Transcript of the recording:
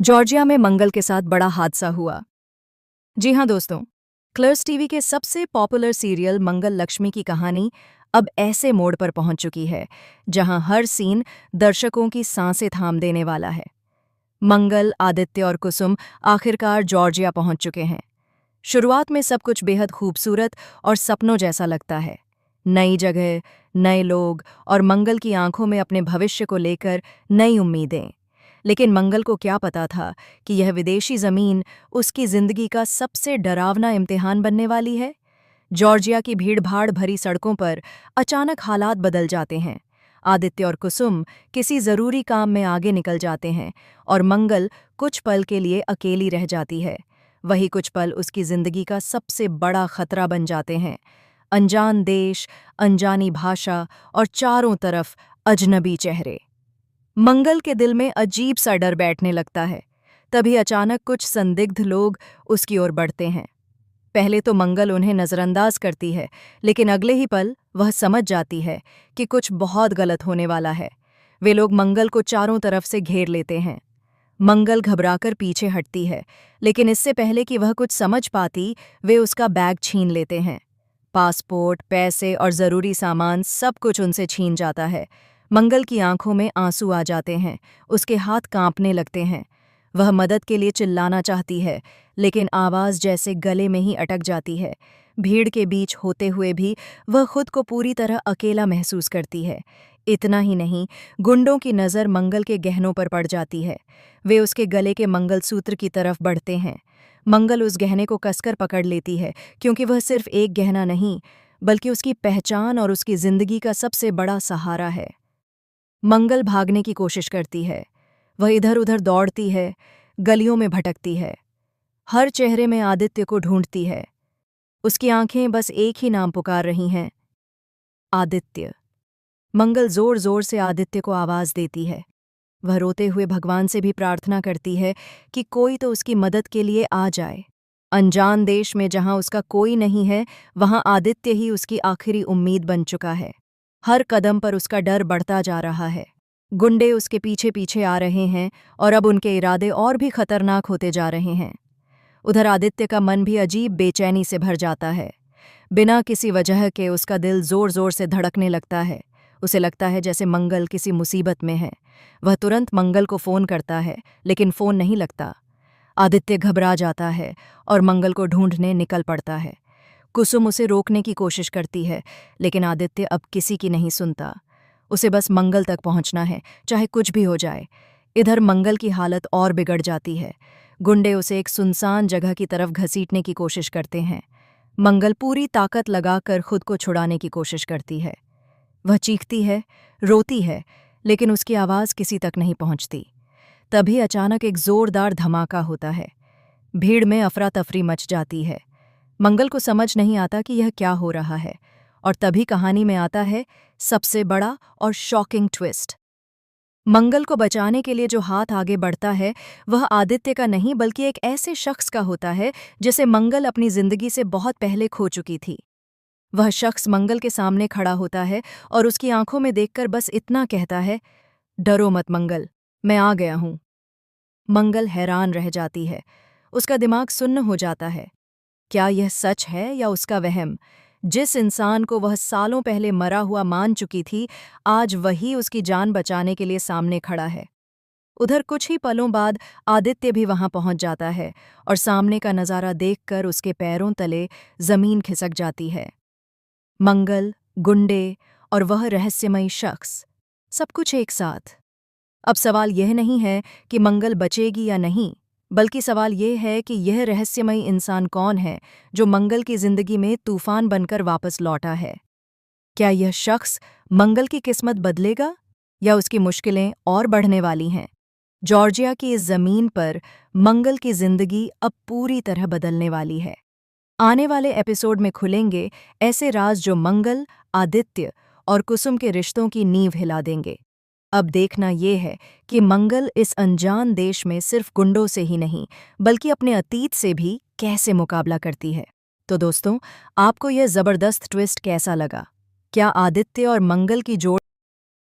Georgia में मंगल के साथ बड़ा हादसा हुआ। जी हाँ दोस्तों, क्लर्स टीवी के सबसे पॉपुलर सीरियल मंगल लक्ष्मी की कहानी अब ऐसे मोड़ पर पहुंच चुकी है जहां हर सीन दर्शकों की सांसें थाम देने वाला है। मंगल, आदित्य और कुसुम आखिरकार जॉर्जिया पहुंच चुके हैं। शुरुआत में सब कुछ बेहद खूबसूरत और सपनों जैसा लगता है। नई जगह, नए लोग और मंगल की आंखों में अपने भविष्य को लेकर नई उम्मीदें। लेकिन मंगल को क्या पता था कि यह विदेशी जमीन उसकी जिंदगी का सबसे डरावना इम्तिहान बनने वाली है। जॉर्जिया की भीड़-भाड़ भरी सड़कों पर अचानक हालात बदल जाते हैं। आदित्य और कुसुम किसी जरूरी काम में आगे निकल जाते हैं और मंगल कुछ पल के लिए अकेली रह जाती है। वही कुछ पल उसकी जिंदगी का सबसे बड़ा खतरा बन जाते हैं। अनजान देश, अनजानी भाषा और चारों तरफ अजनबी चेहरे। मंगल के दिल में अजीब सा डर बैठने लगता है। तभी अचानक कुछ संदिग्ध लोग उसकी ओर बढ़ते हैं। पहले तो मंगल उन्हें नजरअंदाज करती है, लेकिन अगले ही पल वह समझ जाती है कि कुछ बहुत गलत होने वाला है। वे लोग मंगल को चारों तरफ से घेर लेते हैं। मंगल घबराकर पीछे हटती है, लेकिन इससे पहले कि वह कुछ समझ पाती, वे उसका बैग छीन लेते हैं। पासपोर्ट, पैसे और जरूरी सामान सब कुछ उनसे छीन जाता है। मंगल की आंखों में आंसू आ जाते हैं, उसके हाथ कांपने लगते हैं। वह मदद के लिए चिल्लाना चाहती है, लेकिन आवाज जैसे गले में ही अटक जाती है। भीड़ के बीच होते हुए भी वह खुद को पूरी तरह अकेला महसूस करती है। इतना ही नहीं, गुंडों की नज़र मंगल के गहनों पर पड़ जाती है। वे उसके गले के मंगलसूत्र की तरफ बढ़ते हैं। मंगल उस गहने को कसकर पकड़ लेती है, क्योंकि वह सिर्फ एक गहना नहीं, बल्कि उसकी पहचान और उसकी जिंदगी का सबसे बड़ा सहारा है। मंगल भागने की कोशिश करती है। वह इधर-उधर दौड़ती है, गलियों में भटकती है, हर चेहरे में आदित्य को ढूंढती है। उसकी आंखें बस एक ही नाम पुकार रही हैं, आदित्य। मंगल जोर-जोर से आदित्य को आवाज देती है। वह रोते हुए भगवान से भी प्रार्थना करती है कि कोई तो उसकी मदद के लिए आ जाए। अनजान देश में जहां उसका कोई नहीं है, वहां आदित्य ही उसकी आखिरी उम्मीद बन चुका है। हर कदम पर उसका डर बढ़ता जा रहा है। गुंडे उसके पीछे पीछे आ रहे हैं और अब उनके इरादे और भी खतरनाक होते जा रहे हैं। उधर आदित्य का मन भी अजीब बेचैनी से भर जाता है। बिना किसी वजह के उसका दिल जोर जोर से धड़कने लगता है। उसे लगता है जैसे मंगल किसी मुसीबत में है। वह तुरंत मंगल को फोन करता है, लेकिन फोन नहीं लगता। आदित्य घबरा जाता है और मंगल को ढूंढने निकल पड़ता है। कुसुम उसे रोकने की कोशिश करती है, लेकिन आदित्य अब किसी की नहीं सुनता। उसे बस मंगल तक पहुंचना है, चाहे कुछ भी हो जाए। इधर मंगल की हालत और बिगड़ जाती है। गुंडे उसे एक सुनसान जगह की तरफ घसीटने की कोशिश करते हैं। मंगल पूरी ताकत लगाकर खुद को छुड़ाने की कोशिश करती है। वह चीखती है, रोती है, लेकिन उसकी आवाज़ किसी तक नहीं पहुंचती। तभी अचानक एक जोरदार धमाका होता है। भीड़ में अफरा तफरी मच जाती है। मंगल को समझ नहीं आता कि यह क्या हो रहा है, और तभी कहानी में आता है सबसे बड़ा और शॉकिंग ट्विस्ट। मंगल को बचाने के लिए जो हाथ आगे बढ़ता है, वह आदित्य का नहीं बल्कि एक ऐसे शख्स का होता है जिसे मंगल अपनी जिंदगी से बहुत पहले खो चुकी थी। वह शख्स मंगल के सामने खड़ा होता है और उसकी आंखों में देखकर बस इतना कहता है, डरो मत मंगल, मैं आ गया हूं। मंगल हैरान रह जाती है। उसका दिमाग सुन्न हो जाता है। क्या यह सच है या उसका वहम? जिस इंसान को वह सालों पहले मरा हुआ मान चुकी थी, आज वही उसकी जान बचाने के लिए सामने खड़ा है। उधर कुछ ही पलों बाद आदित्य भी वहां पहुंच जाता है और सामने का नजारा देखकर उसके पैरों तले जमीन खिसक जाती है। मंगल, गुंडे और वह रहस्यमयी शख्स, सब कुछ एक साथ। अब सवाल यह नहीं है कि मंगल बचेगी या नहीं, बल्कि सवाल यह है कि यह रहस्यमयी इंसान कौन है जो मंगल की जिंदगी में तूफान बनकर वापस लौटा है। क्या यह शख्स मंगल की किस्मत बदलेगा या उसकी मुश्किलें और बढ़ने वाली हैं? जॉर्जिया की इस जमीन पर मंगल की जिंदगी अब पूरी तरह बदलने वाली है। आने वाले एपिसोड में खुलेंगे ऐसे राज जो मंगल, आदित्य और कुसुम के रिश्तों की नींव हिला देंगे। अब देखना ये है कि मंगल इस अनजान देश में सिर्फ गुंडों से ही नहीं, बल्कि अपने अतीत से भी कैसे मुकाबला करती है। तो दोस्तों, आपको यह जबरदस्त ट्विस्ट कैसा लगा? क्या आदित्य और मंगल की जोड़ी